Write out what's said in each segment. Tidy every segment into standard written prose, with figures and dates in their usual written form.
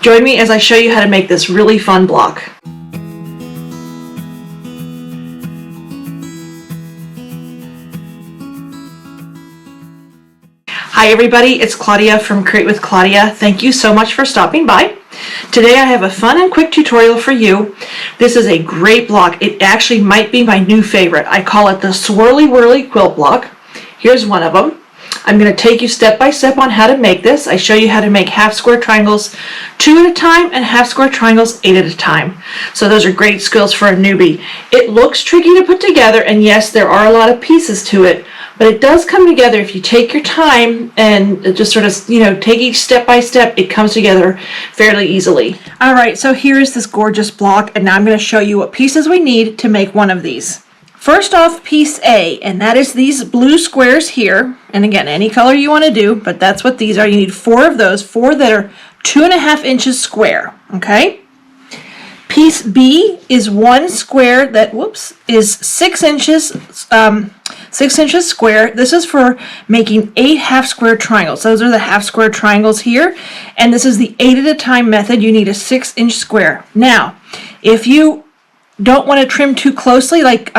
Join me as I show you how to make this really fun block. Hi everybody, it's Claudia from Create with Claudia. Thank you so much for stopping by. Today I have a fun and quick tutorial for you. This is a great block. It actually might be my new favorite. I call it the Swirly Whirly quilt block. Here's one of them. I'm going to take you step by step on how to make this. I show you how to make half square triangles 2 at a time and half square triangles 8 at a time. So those are great skills for a newbie. It looks tricky to put together, and yes, there are a lot of pieces to it, but it does come together if you take your time and just sort of, take each step by step. It comes together fairly easily. All right, so here is this gorgeous block, and now I'm going to show you what pieces we need to make one of these. First off, piece A, and that is these blue squares here. And again, any color you want to do, but that's what these are. You need 4 of those, 4 that are 2.5 inches square, okay? Piece B is one square that, is 6 inches, 6 inches square. This is for making 8 half square triangles. Those are the half square triangles here. And this is the 8 at a time method. You need a 6-inch square. Now, if you don't want to trim too closely, like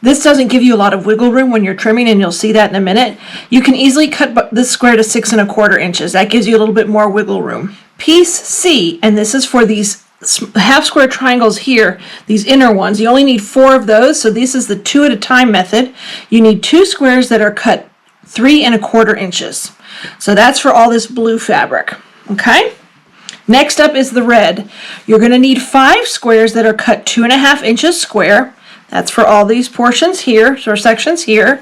this doesn't give you a lot of wiggle room when you're trimming, and you'll see that in a minute. You can easily cut this square to 6 1/4 inches. That gives you a little bit more wiggle room. Piece C, and this is for these half square triangles here, these inner ones. You only need 4 of those, so this is the 2 at a time method. You need 2 squares that are cut 3 1/4 inches. So that's for all this blue fabric, okay? Next up is the red. You're going to need 5 squares that are cut 2.5 inches square. That's for all these portions here, or sections here.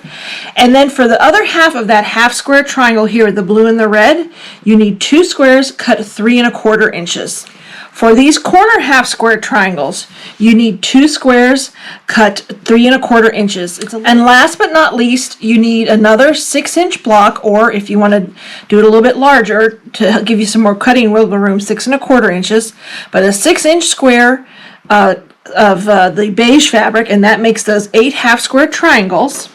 And then for the other half of that half square triangle here, the blue and the red, you need 2 squares cut 3 1/4 inches. For these corner half square triangles, you need 2 squares cut 3 1/4 inches. And last but not least, you need another 6-inch block, or if you want to do it a little bit larger to give you some more cutting wiggle room, 6 1/4 inches, but a 6-inch square of the beige fabric, and that makes those 8 half square triangles.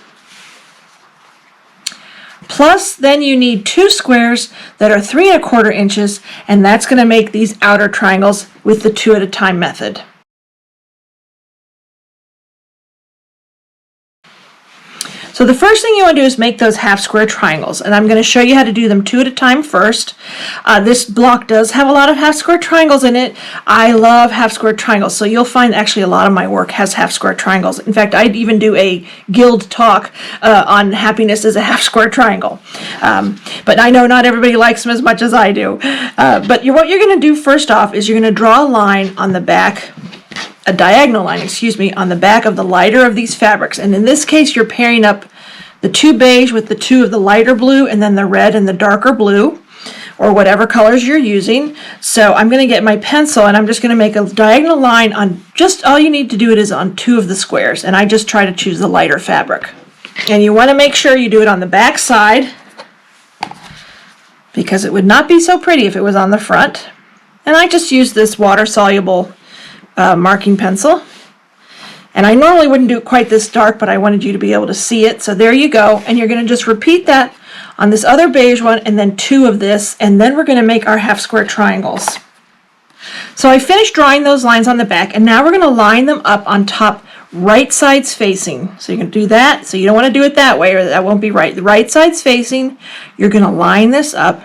Plus, then you need 2 squares that are 3 1/4 inches, and that's going to make these outer triangles with the 2 at a time method. So the first thing you want to do is make those half square triangles, and I'm going to show you how to do them 2 at a time first. This block does have a lot of half square triangles in it. I love half square triangles, so you'll find actually a lot of my work has half square triangles. In fact, I'd even do a guild talk on happiness as a half square triangle. But I know not everybody likes them as much as I do. But what you're going to do first off is you're going to draw a line on the back, a diagonal line, on the back of the lighter of these fabrics. And in this case, you're pairing up the 2 beige with the 2 of the lighter blue, and then the red and the darker blue, or whatever colors you're using. So I'm going to get my pencil, and I'm just going to make a diagonal line on just, all you need to do it is on 2 of the squares, and I just try to choose the lighter fabric. And you want to make sure you do it on the back side, because it would not be so pretty if it was on the front. And I just use this water-soluble marking pencil. And I normally wouldn't do it quite this dark, but I wanted you to be able to see it. So there you go. And you're going to just repeat that on this other beige one, and then 2 of this, and then we're going to make our half square triangles. So I finished drawing those lines on the back, and now we're going to line them up on top, right sides facing. So you can do that. So you don't want to do it that way, or that won't be right. The right sides facing, you're going to line this up.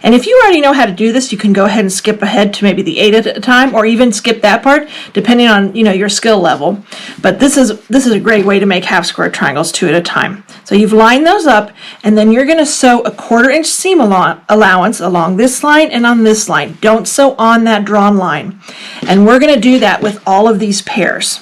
And if you already know how to do this, you can go ahead and skip ahead to maybe the 8 at a time, or even skip that part, depending on your skill level. But this is a great way to make half square triangles 2 at a time. So you've lined those up, and then you're going to sew a 1/4 inch seam allowance along this line and on this line. Don't sew on that drawn line. And we're going to do that with all of these pairs.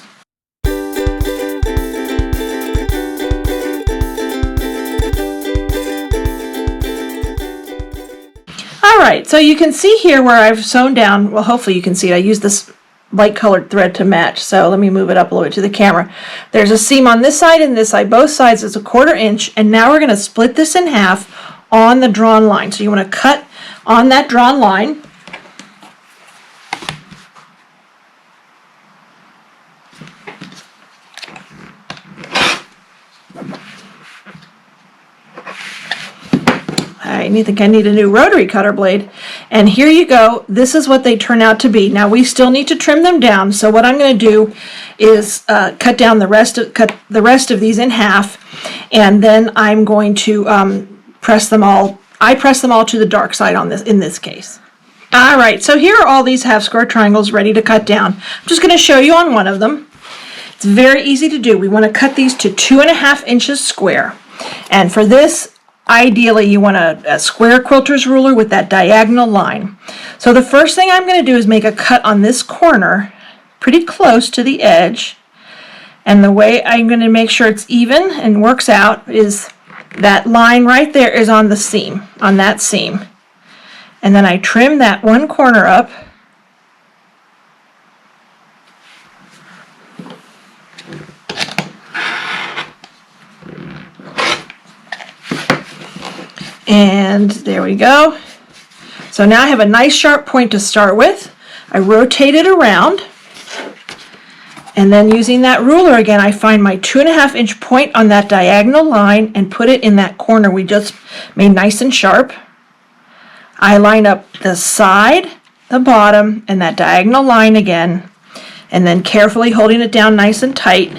Alright, so you can see here where I've sewn down, well, hopefully you can see it. I used this light colored thread to match, so let me move it up a little bit to the camera. There's a seam on this side and this side. Both sides is a 1/4 inch, and now we're going to split this in half on the drawn line. So you want to cut on that drawn line. I think I need a new rotary cutter blade. And here you go. This is what they turn out to be. Now we still need to trim them down. So what I'm going to do is cut the rest of these in half, and then I'm going to press them all. I press them all to the dark side on this in this case. All right. So here are all these half square triangles ready to cut down. I'm just going to show you on one of them. It's very easy to do. We want to cut these to 2.5 inches square. And for this, ideally, you want a square quilter's ruler with that diagonal line. So the first thing I'm going to do is make a cut on this corner, pretty close to the edge. And the way I'm going to make sure it's even and works out is that line right there is on the seam, on that seam. And then I trim that one corner up. And there we go. So now I have a nice sharp point to start with. I rotate it around, and then using that ruler again, I find my 2.5 inch point on that diagonal line and put it in that corner we just made nice and sharp. I line up the side, the bottom, and that diagonal line again, and then carefully holding it down nice and tight,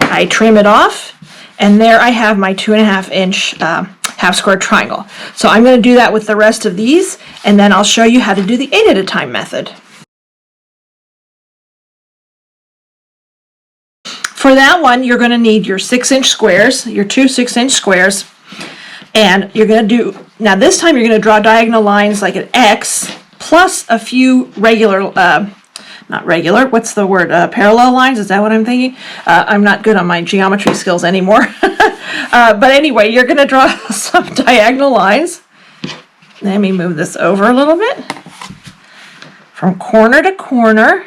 I trim it off. And there I have my 2.5 inch half square triangle. So I'm going to do that with the rest of these, and then I'll show you how to do the 8 at a time method. For that one, you're going to need your 6-inch squares, your two 6-inch squares, and you're going to do, now this time you're going to draw diagonal lines like an X plus a few regular, not regular, what's the word, parallel lines, is that what I'm thinking? I'm not good on my geometry skills anymore. But anyway, you're going to draw some diagonal lines. Let me move this over a little bit. From corner to corner.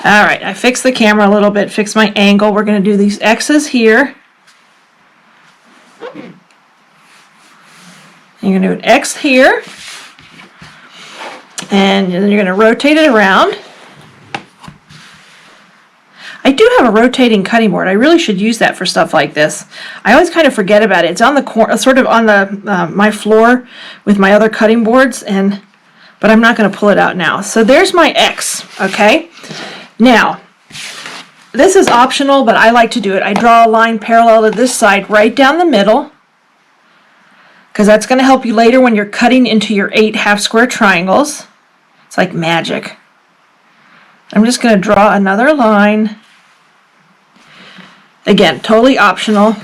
All right, I fixed the camera a little bit, fixed my angle. We're going to do these X's here. You're going to do an X here. And then you're going to rotate it around. I do have a rotating cutting board. I really should use that for stuff like this. I always kind of forget about it. It's on the corner, sort of on the my floor with my other cutting boards, but I'm not going to pull it out now. So there's my X. Okay. Now, this is optional, but I like to do it. I draw a line parallel to this side, right down the middle, because that's going to help you later when you're cutting into your 8 half square triangles. It's like magic. I'm just going to draw another line. Again, totally optional.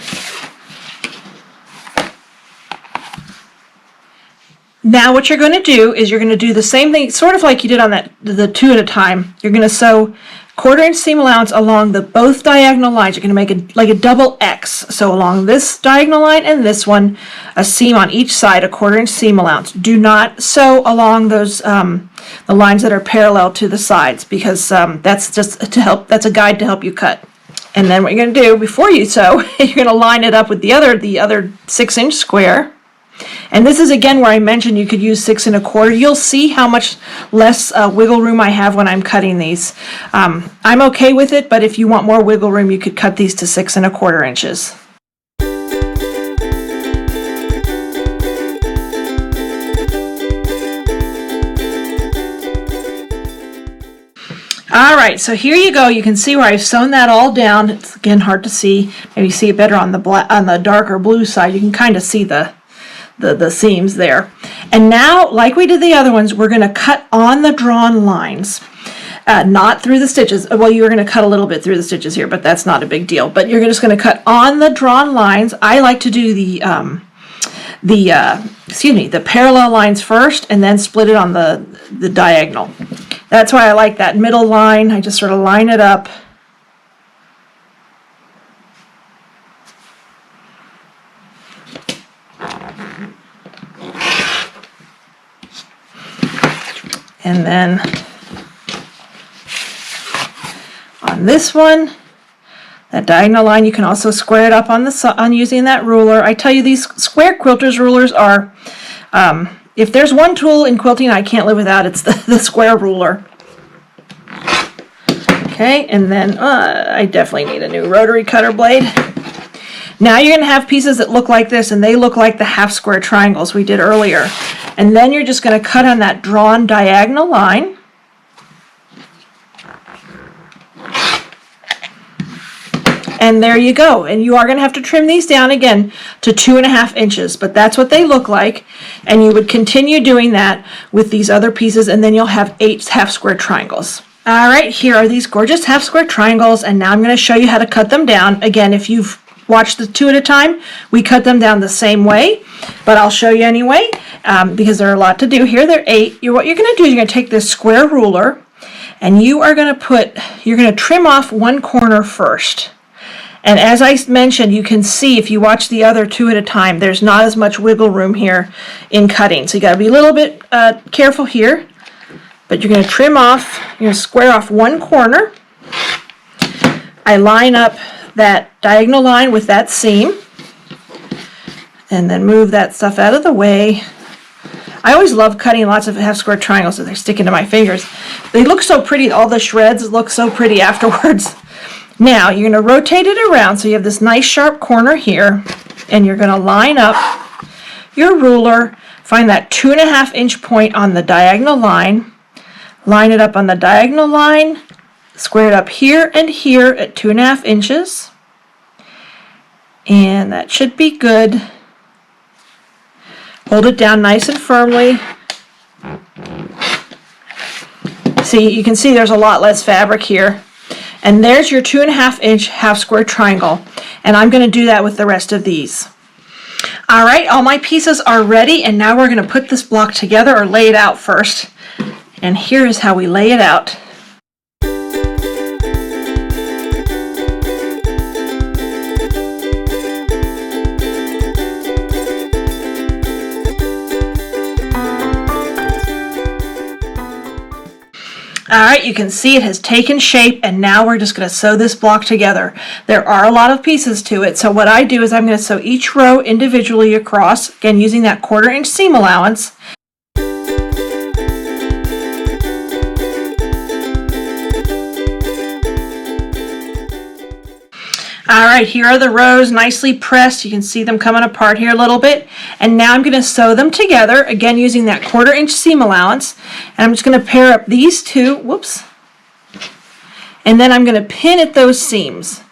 Now what you're going to do is you're going to do the same thing, sort of like you did on the 2 at a time. You're going to sew 1/4 inch seam allowance along both diagonal lines. You're going to make like a double X. So along this diagonal line and this one, a seam on each side, a 1/4 inch seam allowance. Do not sew along those the lines that are parallel to the sides, because that's just to help. That's a guide to help you cut. And then what you're going to do before you sew, you're going to line it up with the other 6-inch square. And this is again where I mentioned you could use 6 1/4. You'll see how much less wiggle room I have when I'm cutting these. I'm okay with it, but if you want more wiggle room, you could cut these to 6 1/4 inches. All right, so here you go. You can see where I've sewn that all down. It's again hard to see. Maybe see it better on the darker blue side. You can kind of see the seams there. And now, like we did the other ones, we're going to cut on the drawn lines, not through the stitches. Well, you're going to cut a little bit through the stitches here, but that's not a big deal. But you're just going to cut on the drawn lines. I like to do the parallel lines first, and then split it on the diagonal. That's why I like that middle line. I just sort of line it up. And then on this one, that diagonal line, you can also square it up on using that ruler. I tell you, these square quilters rulers are, if there's one tool in quilting I can't live without, it's the square ruler. Okay, and then I definitely need a new rotary cutter blade. Now you're going to have pieces that look like this, and they look like the half square triangles we did earlier. And then you're just going to cut on that drawn diagonal line. And there you go. And you are going to have to trim these down again to 2.5 inches, but that's what they look like. And you would continue doing that with these other pieces, and then you'll have 8 half square triangles. All right, here are these gorgeous half square triangles, and now I'm going to show you how to cut them down. Again, if you've watched the 2 at a time, we cut them down the same way, but I'll show you anyway because there are a lot to do here. They're 8. What you're going to do is you're going to take this square ruler, and you're going to trim off one corner first. And as I mentioned, you can see if you watch the other 2 at a time, there's not as much wiggle room here in cutting. So you got to be a little bit careful here. But you're going to trim off, you're going to square off one corner. I line up that diagonal line with that seam. And then move that stuff out of the way. I always love cutting lots of half square triangles so they're sticking to my fingers. They look so pretty, all the shreds look so pretty afterwards. Now you're going to rotate it around so you have this nice sharp corner here, and you're going to line up your ruler, find that 2.5 inch point on the diagonal line, line it up on the diagonal line, square it up here and here at 2.5 inches, and that should be good. Hold it down nice and firmly. See, you can see there's a lot less fabric here. And there's your 2.5 inch half square triangle. And I'm going to do that with the rest of these. All right, all my pieces are ready, and now we're going to put this block together, or lay it out first. And here is how we lay it out. Alright, you can see it has taken shape, and now we're just going to sew this block together. There are a lot of pieces to it, so what I do is I'm going to sew each row individually across, again using that 1/4 inch seam allowance. Alright, here are the rows nicely pressed. You can see them coming apart here a little bit. And now I'm going to sew them together, again using that 1/4 inch seam allowance. And I'm just going to pair up these two, whoops. And then I'm going to pin at those seams.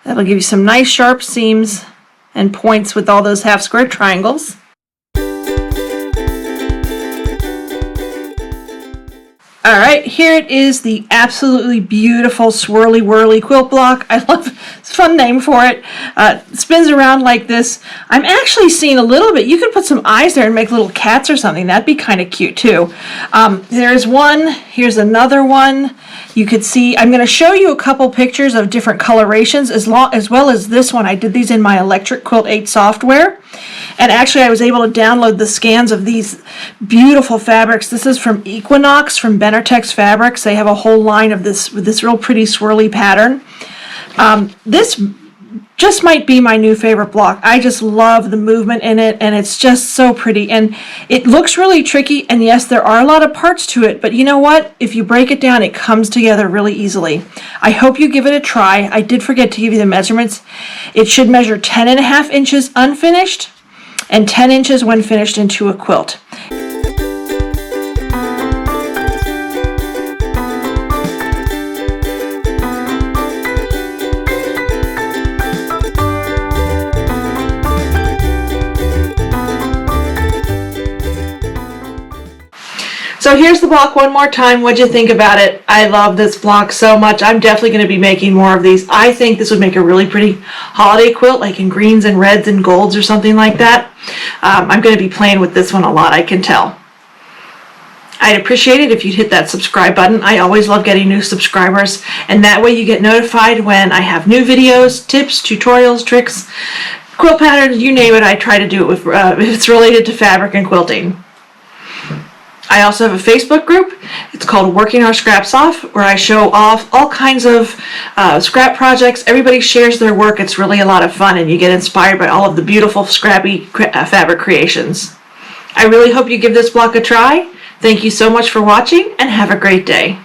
That'll give you some nice sharp seams and points with all those half square triangles. Alright, here it is, the absolutely beautiful Swirly Whirly quilt block. I love it. It's a fun name for it. It spins around like this. I'm actually seeing a little bit, you could put some eyes there and make little cats or something. That'd be kind of cute too. There's one, here's another one. You could see, I'm going to show you a couple pictures of different colorations as well as this one. I did these in my Electric Quilt 8 software. And actually I was able to download the scans of these beautiful fabrics. This is from Equinox, from Benertex Fabrics. They have a whole line of this with this real pretty swirly pattern. This just might be my new favorite block. I just love the movement in it, and it's just so pretty. And it looks really tricky, and yes, there are a lot of parts to it, but you know what? If you break it down, it comes together really easily. I hope you give it a try. I did forget to give you the measurements. It should measure 10.5 inches unfinished and 10 inches when finished into a quilt. So here's the block one more time. What'd you think about it? I love this block so much. I'm definitely going to be making more of these. I think this would make a really pretty holiday quilt, like in greens and reds and golds or something like that. I'm going to be playing with this one a lot, I can tell. I'd appreciate it if you'd hit that subscribe button. I always love getting new subscribers, and that way you get notified when I have new videos, tips, tutorials, tricks, quilt patterns, you name it. I try to do it with if it's related to fabric and quilting. I also have a Facebook group. It's called Working Our Scraps Off, where I show off all kinds of scrap projects. Everybody shares their work. It's really a lot of fun, and you get inspired by all of the beautiful scrappy fabric creations. I really hope you give this block a try. Thank you so much for watching, and have a great day.